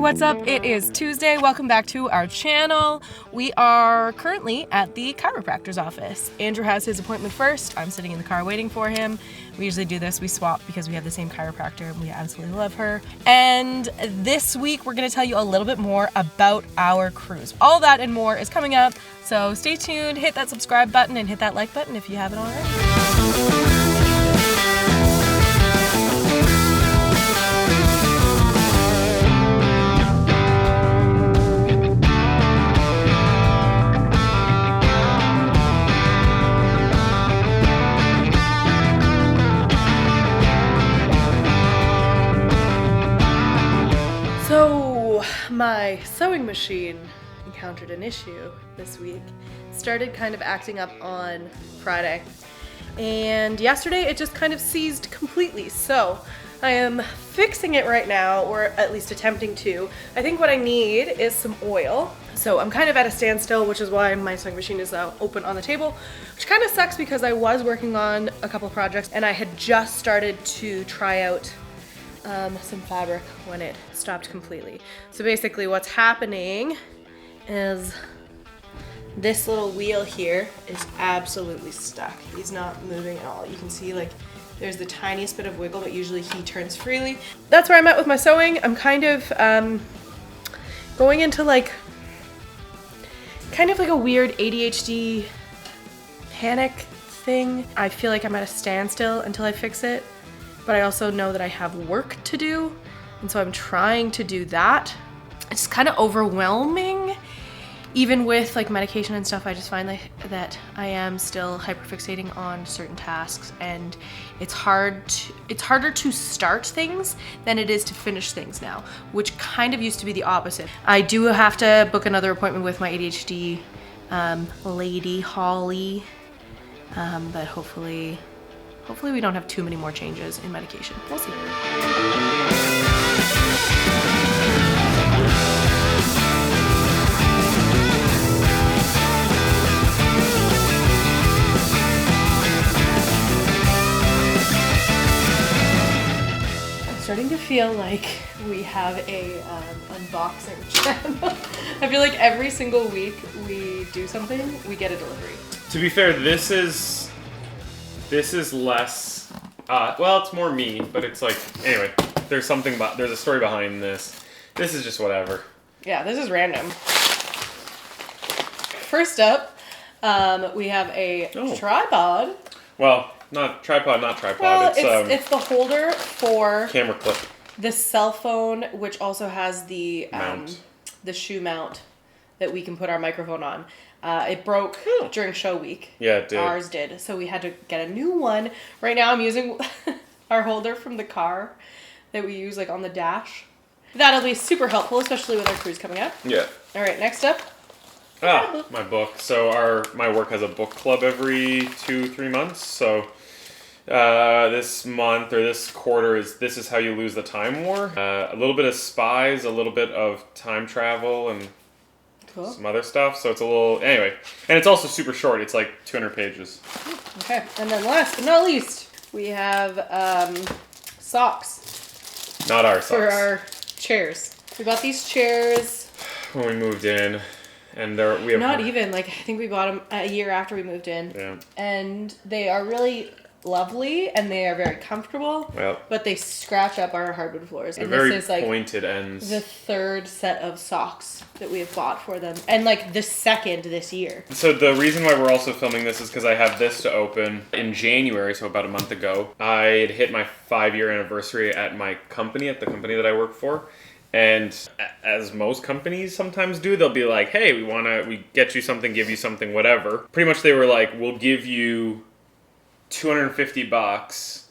what's up? It is Tuesday. Welcome back to our channel. We are currently at the chiropractor's office. Andrew has his appointment first. I'm sitting in the car waiting for him. We usually do this. We swap because we have the same chiropractor and we absolutely love her. And this week we're going to tell you a little bit more about our cruise. All that and more is coming up. So stay tuned, hit that subscribe button and hit that like button if you haven't already. So my sewing machine encountered an issue this week. Started kind of acting up on Friday, and yesterday it just kind of seized completely. So I am fixing it right now, or at least attempting to. I think what I need is some oil. So I'm kind of at a standstill, which is why my sewing machine is open on the table, which kind of sucks because I was working on a couple projects and I had just started to try out some fabric when it stopped completely. So basically what's happening is this little wheel here is absolutely stuck. He's not moving at all. You can see like there's the tiniest bit of wiggle, but usually he turns freely. That's where I'm at with my sewing. I'm kind of going into like kind of like a weird ADHD panic thing. I feel like I'm at a standstill until I fix it. But I also know that I have work to do, and so I'm trying to do that. It's kind of overwhelming, even with like medication and stuff. I just find that I am still hyperfixating on certain tasks, and it's harder to start things than it is to finish things now, which kind of used to be the opposite. I do have to book another appointment with my ADHD lady, Holly, but hopefully we don't have too many more changes in medication. We'll see. I'm starting to feel like we have a unboxing channel. I feel like every single week we do something, we get a delivery. To be fair, this is less, well, it's more me, but it's like, anyway, there's a story behind this. This is just whatever. Yeah, this is random. First up, we have a tripod. Well, not tripod. Well, it's the holder for camera clip. The cell phone, which also has the Mount. The shoe mount that we can put our microphone on. It broke during show week. Yeah, it did. Ours did. So we had to get a new one. Right now I'm using our holder from the car that we use like on the dash. That'll be super helpful, especially with our cruise coming up. Yeah. All right, next up. My book. So my work has a book club every 2-3 months. So this month or this quarter this is how you lose the time war. A little bit of spies, a little bit of time travel, and cool. Some other stuff, so it's a little, anyway. And it's also super short, it's like 200 pages. Okay, and then last but not least, we have socks. Not our socks. For our chairs. We bought these chairs when we moved in, and we have... Not even, like, I think we bought them a year after we moved in. Yeah. And they are really lovely, and they are very comfortable, but they scratch up our hardwood floors. They're and very this is like pointed ends. The third set of socks that we have bought for them, and like the second this year. So the reason why we're also filming this is because I have this to open in January, so about a month ago. I had hit my 5-year anniversary at my company, at the company that I work for. And as most companies sometimes do, they'll be like, hey, we get you something, give you something, whatever. Pretty much they were like, we'll give you $250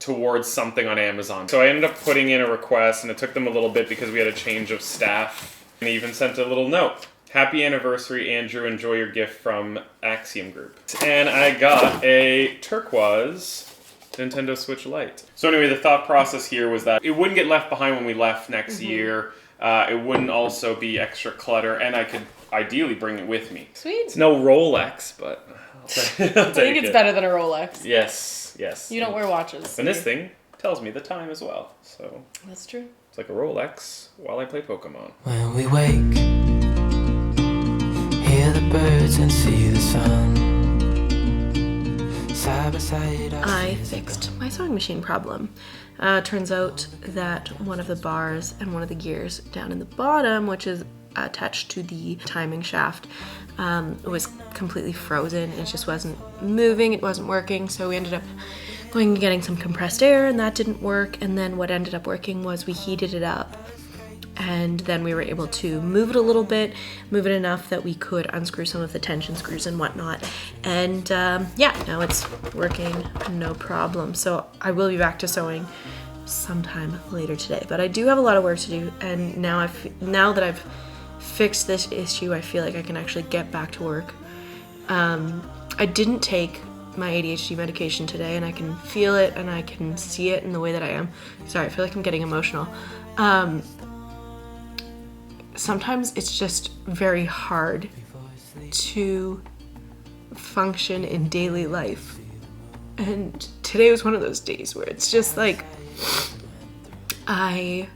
towards something on Amazon. So I ended up putting in a request, and it took them a little bit because we had a change of staff. And they even sent a little note. Happy anniversary, Andrew. Enjoy your gift from Axiom Group. And I got a turquoise Nintendo Switch Lite. So anyway, the thought process here was that it wouldn't get left behind when we left next year. It wouldn't also be extra clutter, and I could ideally bring it with me. Sweet. It's no Rolex, but I'll take I think it's better than a Rolex. Yes. You don't wear watches. And this thing tells me the time as well. So that's true. It's like a Rolex while I play Pokemon. When we wake, hear the birds and see the sun. Side by side, I fixed my sewing machine problem. Turns out that one of the bars and one of the gears down in the bottom, which is attached to the timing shaft, was completely frozen. It just wasn't moving, it wasn't working, so we ended up going and getting some compressed air, and that didn't work. And then what ended up working was we heated it up, and then we were able to move it a little bit, move it enough that we could unscrew some of the tension screws and whatnot. And yeah, now it's working no problem. So I will be back to sewing sometime later today, but I do have a lot of work to do. And now that I've fixed this issue, I feel like I can actually get back to work. I didn't take my ADHD medication today, and I can feel it and I can see it in the way that I am. Sorry, I feel like I'm getting emotional. Sometimes it's just very hard to function in daily life. And today was one of those days where it's just like, I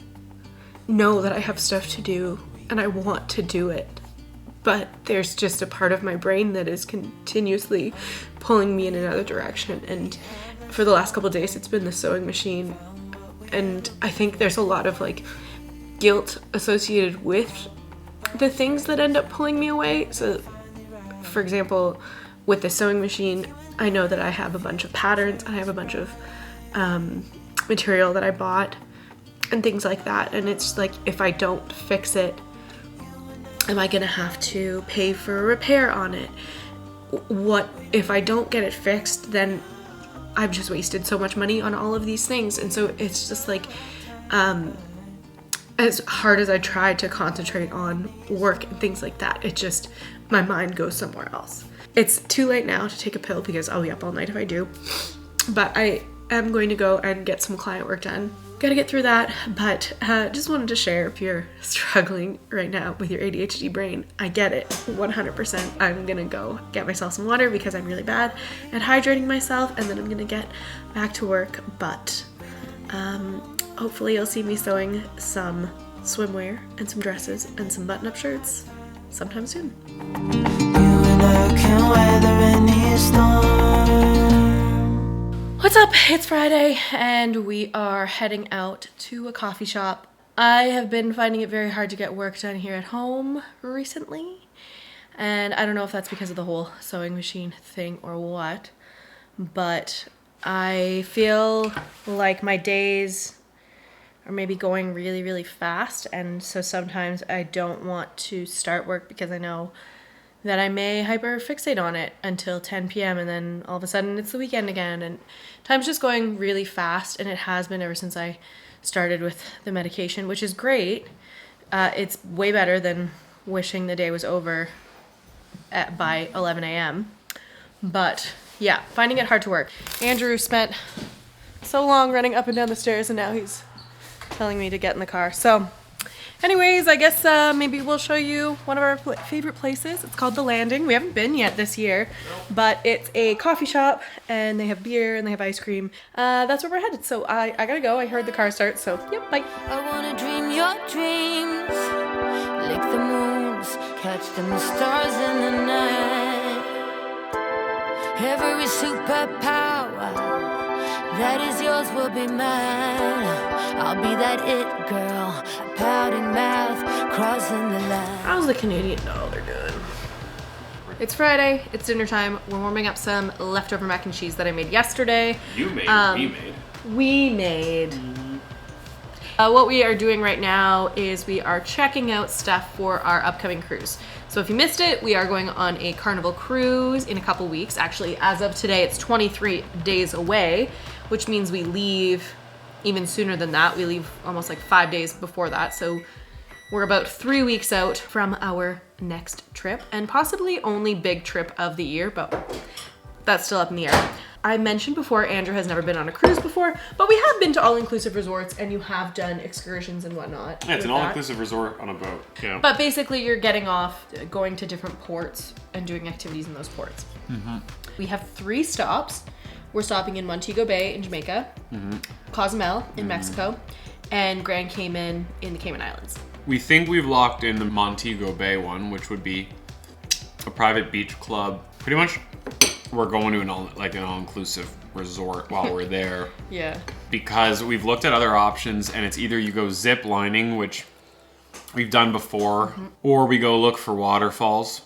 know that I have stuff to do and I want to do it, but there's just a part of my brain that is continuously pulling me in another direction. And for the last couple of days, it's been the sewing machine. And I think there's a lot of like guilt associated with the things that end up pulling me away. So for example, with the sewing machine, I know that I have a bunch of patterns, I have a bunch of material that I bought and things like that, and it's like, if I don't fix it, am I gonna have to pay for a repair on it? What if I don't get it fixed? Then I've just wasted so much money on all of these things. And so it's just like, as hard as I try to concentrate on work and things like that, it just, my mind goes somewhere else. It's too late now to take a pill because I'll be up all night if I do, but I am going to go and get some client work done. Gotta get through that, but just wanted to share, if you're struggling right now with your ADHD brain, I get it, 100%. I'm gonna go get myself some water because I'm really bad at hydrating myself, and then I'm gonna get back to work. But hopefully you'll see me sewing some swimwear and some dresses and some button-up shirts sometime soon. you and I can weather any storm. What's up? It's Friday and we are heading out to a coffee shop. I have been finding it very hard to get work done here at home recently, and I don't know if that's because of the whole sewing machine thing or what, but I feel like my days are maybe going really, really fast, and so sometimes I don't want to start work because I know that I may hyperfixate on it until 10 p.m. and then all of a sudden it's the weekend again, and time's just going really fast, and it has been ever since I started with the medication, which is great. It's way better than wishing the day was over by 11 a.m. But yeah, finding it hard to work. Andrew spent so long running up and down the stairs, and now he's telling me to get in the car. So anyways, I guess maybe we'll show you one of our favorite places. It's called The Landing. We haven't been yet this year, but it's a coffee shop, and they have beer and they have ice cream. That's where we're headed. So I gotta go. I heard the car start, so yep, bye. I wanna dream your dreams, lick the moons, catch them stars in the night. Every superpower that is yours will be mine. I'll be that it girl, pouting mouth, crossing the line. How's the Canadian dollar doing? It's Friday, it's dinner time. We're warming up some leftover mac and cheese that I made yesterday. You made, We made. What we are doing right now is we are checking out stuff for our upcoming cruise. So if you missed it, we are going on a Carnival Cruise in a couple weeks. Actually, as of today, it's 23 days away, which means we leave even sooner than that. We leave almost like 5 days before that. So we're about 3 weeks out from our next trip, and possibly only big trip of the year, but that's still up in the air. I mentioned before, Andrew has never been on a cruise before, but we have been to all-inclusive resorts, and you have done excursions and whatnot. Yeah, it's an with that. all-inclusive resort on a boat. Yeah. But basically, you're getting off, going to different ports and doing activities in those ports. Mm-hmm. We have 3 stops. We're stopping in Montego Bay in Jamaica, Cozumel in Mexico, and Grand Cayman in the Cayman Islands. We think we've locked in the Montego Bay one, which would be a private beach club. Pretty much, we're going to an all-inclusive resort while we're there. Yeah. Because we've looked at other options, and it's either you go zip lining, which we've done before, or we go look for waterfalls,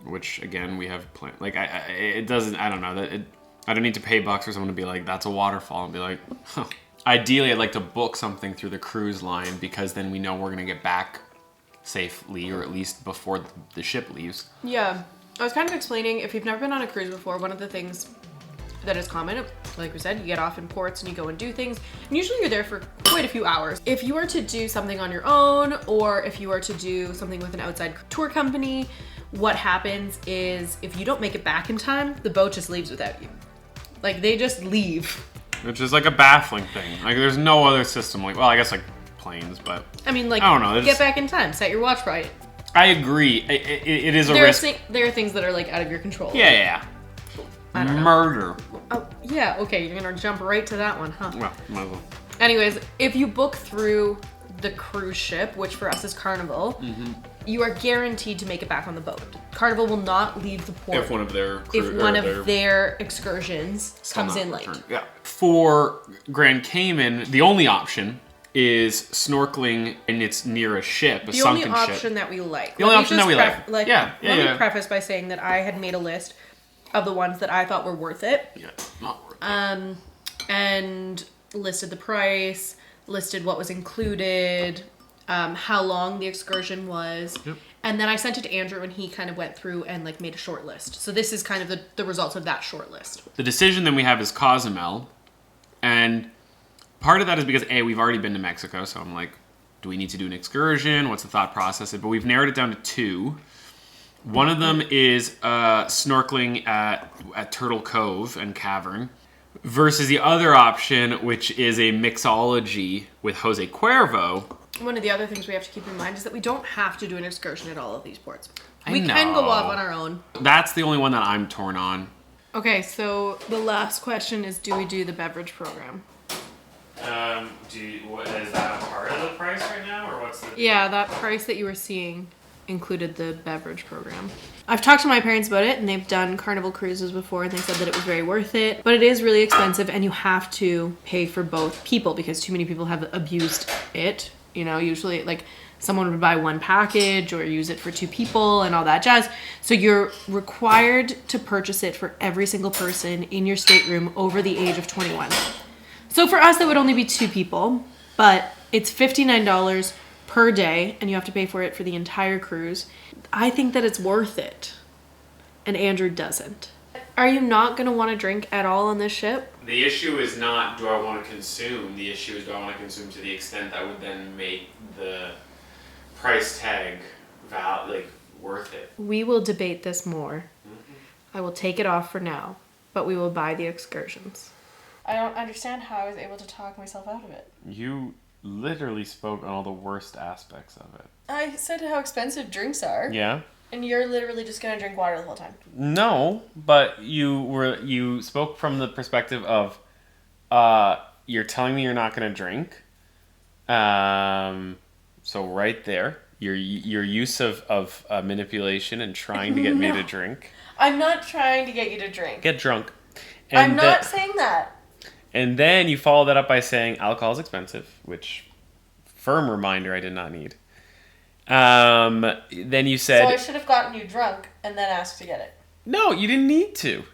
which again we have planned. Like it doesn't. I don't know that. I don't need to pay bucks for someone to be like, that's a waterfall, and be like, huh. Ideally, I'd like to book something through the cruise line because then we know we're gonna get back safely, or at least before the ship leaves. Yeah, I was kind of explaining, if you've never been on a cruise before, one of the things that is common, like we said, you get off in ports and you go and do things, and usually you're there for quite a few hours. If you were to do something on your own, or if you were to do something with an outside tour company, what happens is if you don't make it back in time, the boat just leaves without you. Like, they just leave. Which is like a baffling thing. Like, there's no other system. Like, well, I guess like planes, but I mean, like, I don't know. Get back in time. Set your watch right. I agree. It is a risk. There are things that are like out of your control. Yeah. I don't know. Murder. Oh, yeah. Okay, you're gonna jump right to that one, huh? Well, might as well. Anyways, if you book through the cruise ship, which for us is Carnival, you are guaranteed to make it back on the boat. Carnival will not leave the port If one of their their excursions comes in late. Yeah. For Grand Cayman, the only option is snorkeling, and it's near a ship, a sunken ship. The only option that we like. The only option that we like. Let me preface by saying that I had made a list of the ones that I thought were worth it. Yeah, not worth it. And listed the price, listed what was included, how long the excursion was. Yep. And then I sent it to Andrew, and he kind of went through and like made a short list. So this is kind of the results of that short list. The decision then we have is Cozumel, and part of that is because we've already been to Mexico, so I'm like, do we need to do an excursion? What's the thought process? But we've narrowed it down to two. One of them is snorkeling at Turtle Cove and Cavern, versus the other option, which is a mixology with Jose Cuervo. One of the other things we have to keep in mind is that we don't have to do an excursion at all of these ports. I We know. can go off on our own. That's the only one that I'm torn on. Okay, so the last question is, do we do the beverage program? Is that a part of the price right now, or what's the... Yeah, that price that you were seeing included the beverage program. I've talked to my parents about it, and they've done Carnival cruises before, and they said that it was very worth it. But it is really expensive, and you have to pay for both people because too many people have abused it. You know, usually like someone would buy one package or use it for two people and all that jazz. So you're required to purchase it for every single person in your stateroom over the age of 21. So for us, that would only be two people, but it's $59 per day, and you have to pay for it for the entire cruise. I think that it's worth it, and Andrew doesn't. Are you not going to want to drink at all on this ship? The issue is not, do I want to consume? The issue is, do I want to consume to the extent that would then make the price tag worth it? We will debate this more. I will take it off for now, but we will buy the excursions. I don't understand how I was able to talk myself out of it. You literally spoke on all the worst aspects of it. I said how expensive drinks are. Yeah? And you're literally just going to drink water the whole time. No, but you spoke from the perspective of you're telling me you're not going to drink. So right there, your use of manipulation and trying to get me to drink. I'm not trying to get you to drink. Get drunk. And I'm not saying that. And then you follow that up by saying alcohol is expensive, which firm reminder I did not need. Then you said... So I should have gotten you drunk and then asked to get it. No, you didn't need to.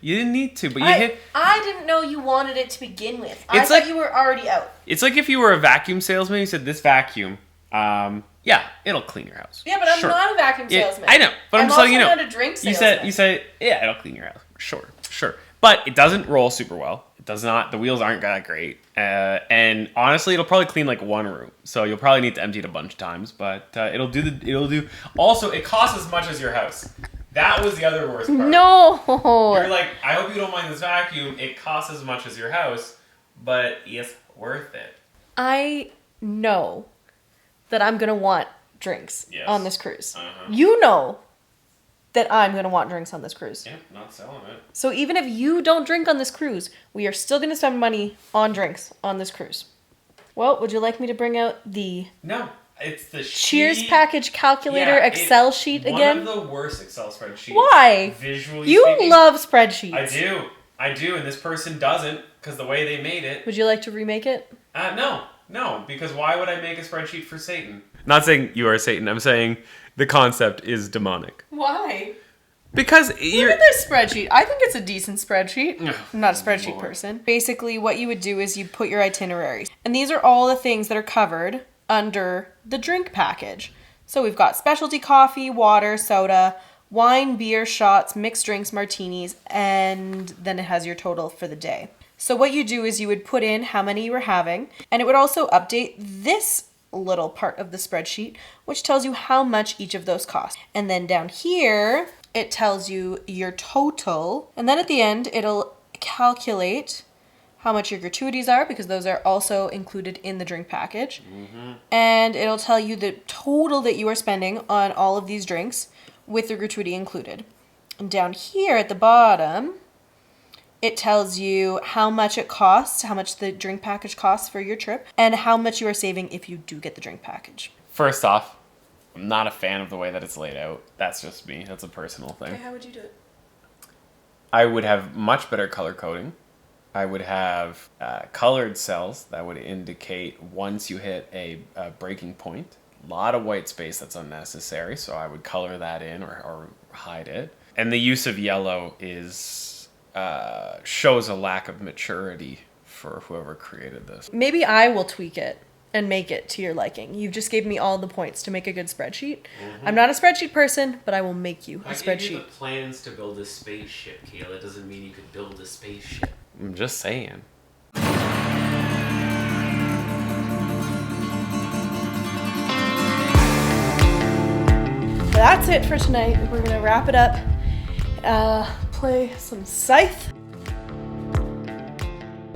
But I didn't know you wanted it to begin with. I It's thought like- you were already out. It's like if you were a vacuum salesman, you said, this vacuum, yeah, it'll clean your house. Yeah, but I'm Sure. not a vacuum salesman. I know, but I'm just letting you know. I'm also not a drink salesman. You said, yeah, it'll clean your house. Sure. But it doesn't roll super well. It does not. The wheels aren't that great. And honestly, it'll probably clean like one room. So you'll probably need to empty it a bunch of times. But it'll do. Also, it costs as much as your house. That was the other worst part. No. You're like, I hope you don't mind this vacuum. It costs as much as your house, but it's worth it. I know that I'm going to want drinks Yes. on this cruise. Uh-huh. You know that I'm going to want drinks on this cruise. Yeah, not selling it. So even if you don't drink on this cruise, we are still going to spend money on drinks on this cruise. Well, would you like me to bring out the No, it's the Cheers sheet. package calculator Excel sheet again? One of the worst Excel spreadsheets. Why? Visually You speaking. love spreadsheets. I do, and this person doesn't because the way they made it. Would you like to remake it? No, because why would I make a spreadsheet for Satan? Not saying you are Satan. I'm saying the concept is demonic. Why? Because Look at this spreadsheet. I think it's a decent spreadsheet. I'm not a spreadsheet Lord. person. Basically, what you would do is you put your itineraries. And these are all the things that are covered under the drink package. So we've got specialty coffee, water, soda, wine, beer, shots, mixed drinks, martinis, and then it has your total for the day. So what you do is you would put in how many you were having, and it would also update this little part of the spreadsheet, which tells you how much each of those cost. And then down here, it tells you your total. And then at the end, it'll calculate how much your gratuities are, because those are also included in the drink package. And it'll tell you the total that you are spending on all of these drinks with the gratuity included. And down here at the bottom, it tells you how much it costs, how much the drink package costs for your trip, and how much you are saving if you do get the drink package. First off, I'm not a fan of the way that it's laid out. That's just me. That's a personal thing. Okay, how would you do it? I would have much better color coding. I would have colored cells that would indicate once you hit a breaking point. A lot of white space that's unnecessary, so I would color that in or hide it. And the use of yellow is shows a lack of maturity for whoever created this. Maybe I will tweak it and make it to your liking. You just gave me all the points to make a good spreadsheet. I'm not a spreadsheet person, but I will make you a I spreadsheet. gave you the plans to build a spaceship, Kayla. That doesn't mean you could build a spaceship. I'm just saying. That's it for tonight. We're gonna wrap it up. Play some Scythe.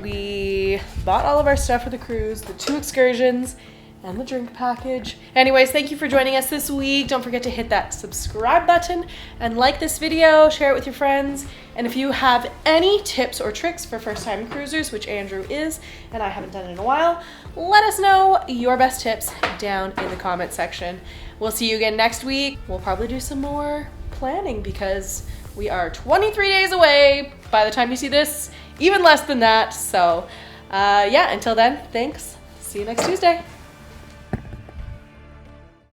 We bought all of our stuff for the cruise, the 2 excursions, and the drink package. Anyways, thank you for joining us this week. Don't forget to hit that subscribe button and like this video, share it with your friends. And if you have any tips or tricks for first-time cruisers, which Andrew is, and I haven't done it in a while, let us know your best tips down in the comment section. We'll see you again next week. We'll probably do some more planning because we are 23 days away by the time you see this, even less than that. So yeah, until then, thanks. See you next Tuesday.